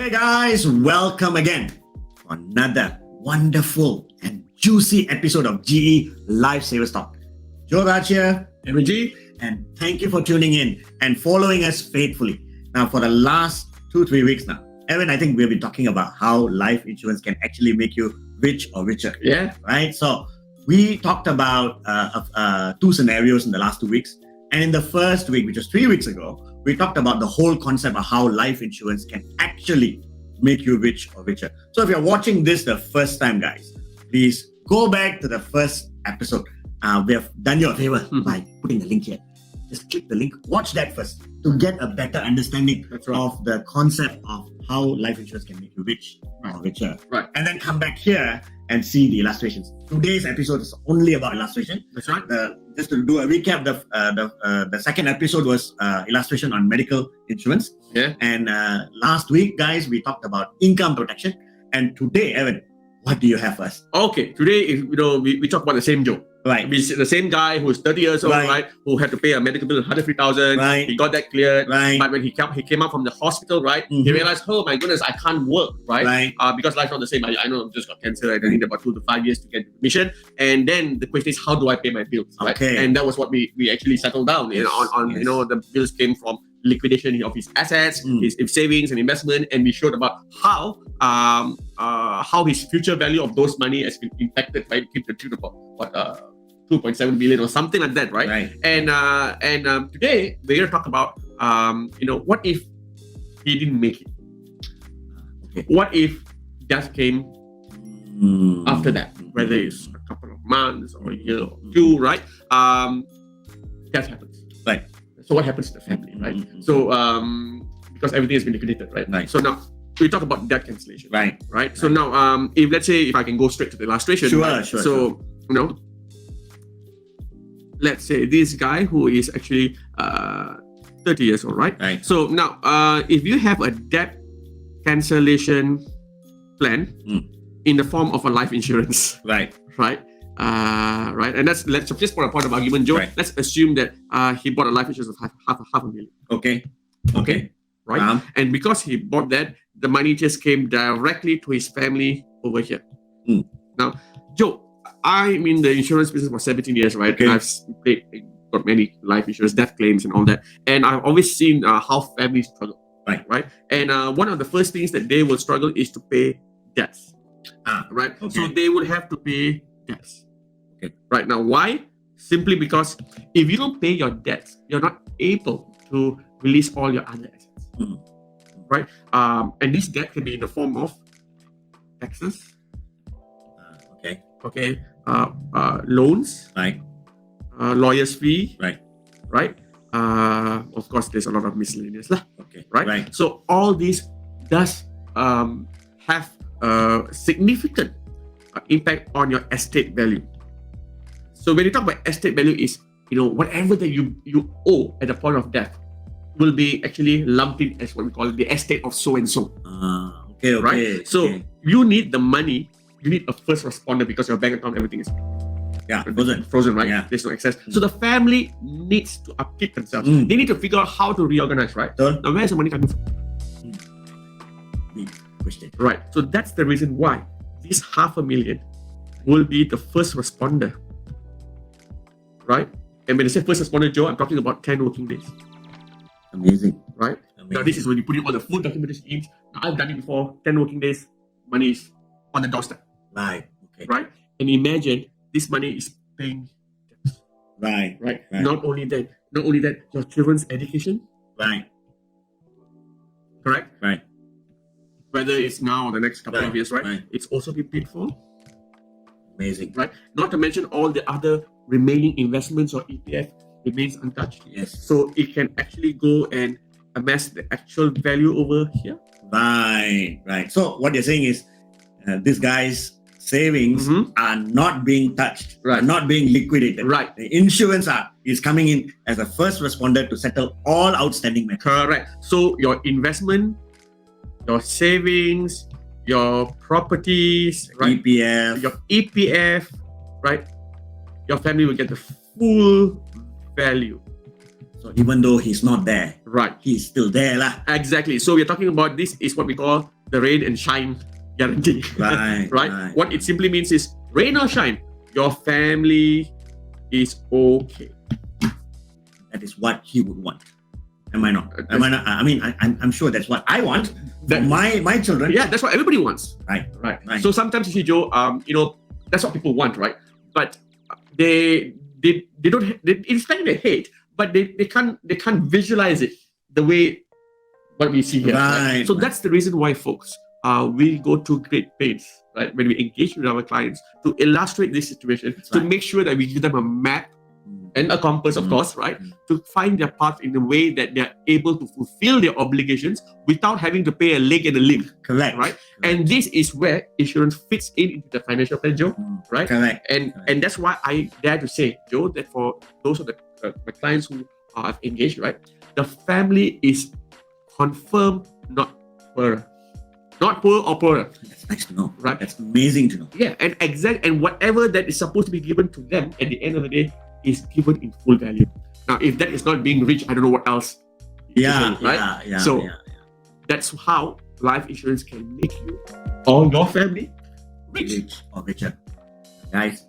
Hey guys, welcome again for another wonderful and juicy episode of GE Lifesavers Talk. Joe Raj here, MG. and thank you for tuning in and following us faithfully. Now, for the last 2-3 weeks now, Evan, I think we've been talking about how life insurance can actually make you rich or richer. Yeah. Right? So we talked about two scenarios in the last 2 weeks. And in the first week, which was 3 weeks ago, we talked about the whole concept of how life insurance can actually make you rich or richer. So if you're watching this the first time, guys, please go back to the first episode. We have done you a favor by putting the link here. Just click the link, watch that first to get a better understanding of the concept of how life insurance can make you rich or richer. Right. And then come back here and see the illustrations. Today's episode is only about illustration. That's right. Just to do a recap, the second episode was illustration on medical insurance. Yeah. And last week, guys, we talked about income protection. And today, Evan, what do you have for us? Okay. Today, we talk about the same Joe. Right. The same guy who's 30 years old, right? Who had to pay a medical bill of 103,000. Right. He got that cleared. Right. But when he came out from the hospital, right? He realized, oh my goodness, I can't work, right? Right. Because life's not the same. I know I've just got cancer. I need about 2 to 5 years to get remission. And then the question is, how do I pay my bills, right? Okay. And that was what we actually settled down. Yes. On the bills came from liquidation of his assets, his savings and investment, and we showed about how his future value of those money has been impacted by the tune of what 2.7 billion or something like that, right? Right. And today we're going to talk about what if he didn't make it? Okay. What if death came after that? Whether it's a couple of months or a year or two, right? Death happens. Right. So what happens to the family, right? So because everything has been liquidated, right? Right. So now we talk about debt cancellation. Right. Right. So now if let's say if I can go straight to the illustration. Sure, right? sure. So let's say this guy who is actually 30 years old, right? Right. So now if you have a debt cancellation plan in the form of a life insurance, Right. right? Right, and let's just for a point of argument, Joe. Right. Let's assume that he bought a life insurance of half a million. Okay. Right? And because he bought that, the money just came directly to his family over here. Now, Joe, I'm in the insurance business for 17 years, right? Okay. I've got many life insurance, death claims, and all that. And I've always seen how families struggle. Right. And one of the first things that they will struggle is to pay debts. Right. Okay. So they would have to pay debts. Okay. Right. Now, why? Simply because if you don't pay your debts, you're not able to release all your other assets. Right. And this debt can be in the form of taxes. Okay. Loans. Right. Lawyer's fee. Right. Of course, there's a lot of miscellaneous. Okay. Right. So all this does have a significant impact on your estate value. So when you talk about estate value, is whatever that you owe at the point of death will be actually lumped in as what we call the estate of so and so. Okay. Right. So you need the money. You need a first responder because your bank account, everything is frozen, right? Yeah. There's no access. So the family needs to upkeep themselves. They need to figure out how to reorganize, right? Now, where's the money coming from? Big question. Right. So that's the reason why this 500,000 will be the first responder. Right? And when I say first responder, Joe, I'm talking about 10 working days. Amazing. Right? Now, this is when you put in all the full documentation in. I've done it before. 10 working days, money is on the doorstep. Right. Okay. Right? And imagine this money is paying debts. Right. Not only that, your children's education. Right. Correct? Right. Whether it's now or the next couple of years, right? Right. It's also been paid for. Amazing. Right? Not to mention all the other remaining investments or EPF remains untouched. Yes. So it can actually go and amass the actual value over here. Right. So what you're saying is this guy's savings are not being touched, are not being liquidated. Right. The insurance is coming in as a first responder to settle all outstanding matters. Correct. So your investment, your savings, your properties, right? EPF. Your EPF, right? Your family will get the full value. So even though he's not there, Right. he's still there lah. Exactly. So we're talking about this is what we call the rain and shine guarantee. Right, right? right. What it simply means is rain or shine, your family is okay. That is what he would want. Am I not? Am I not? I mean, I'm sure that's what I want for my children. Yeah, that's what everybody wants. Right. So sometimes you see, Joe, that's what people want, right? But they don't. It's like they hate, but they can't visualize it the way what we see here. Right. So that's the reason why, folks, we go to great pains, right, when we engage with our clients to illustrate this situation, to make sure that we give them a map and a compass, of course, right, to find their path in a way that they're able to fulfill their obligations without having to pay a leg and a limb. Correct. Right. And this is where insurance fits into the financial plan, Joe. Right. Correct. And that's why I dare to say, Joe, that for those of the clients who have engaged, right, the family is confirmed, not poorer. Not poor or poorer. That's nice to know. Right. That's amazing to know. Yeah, and whatever that is supposed to be given to them at the end of the day is given in full value. Now, if that is not being reached, I don't know what else. That's how life insurance can make you or your family rich or richer. Guys,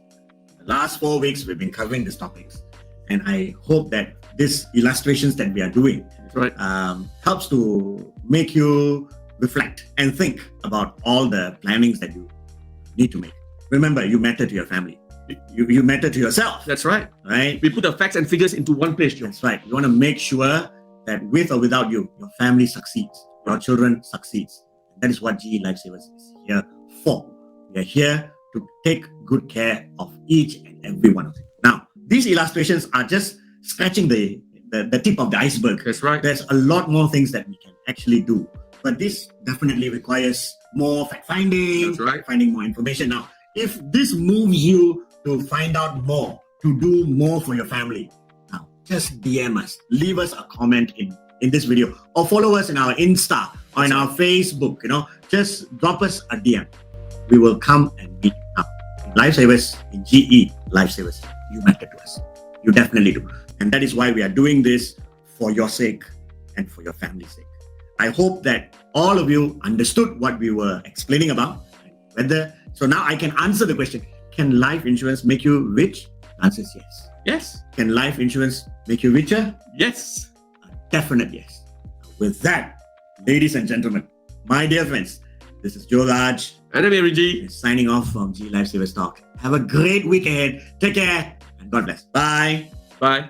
the last 4 weeks we've been covering these topics, and I hope that these illustrations that we are doing helps to make you reflect and think about all the plannings that you need to make. Remember, you matter to your family. You matter to yourself. That's right. Right? We put the facts and figures into one place, Joe. That's right. You want to make sure that with or without you, your family succeeds, your children succeeds. That is what GE Lifesavers is here for. We are here to take good care of each and every one of you. Now, these illustrations are just scratching the tip of the iceberg. That's right. There's a lot more things that we can actually do. But this definitely requires more fact-finding, That's right. finding more information. Now, if this moves you to find out more, to do more for your family, now just DM us, leave us a comment in this video, or follow us in our Insta or in our Facebook. Just drop us a DM. We will come and meet you. Now, in Lifesavers, in GE Lifesavers, you matter to us. You definitely do. And that is why we are doing this for your sake and for your family's sake. I hope that all of you understood what we were explaining about. So now I can answer the question, can life insurance make you rich? The answer is yes. Yes. Can life insurance make you richer? Yes. A definite yes. With that, ladies and gentlemen, my dear friends, this is Joe Raj. And I'm Riji. Signing off from GE Lifesavers Talk. Have a great week ahead. Take care and God bless. Bye. Bye.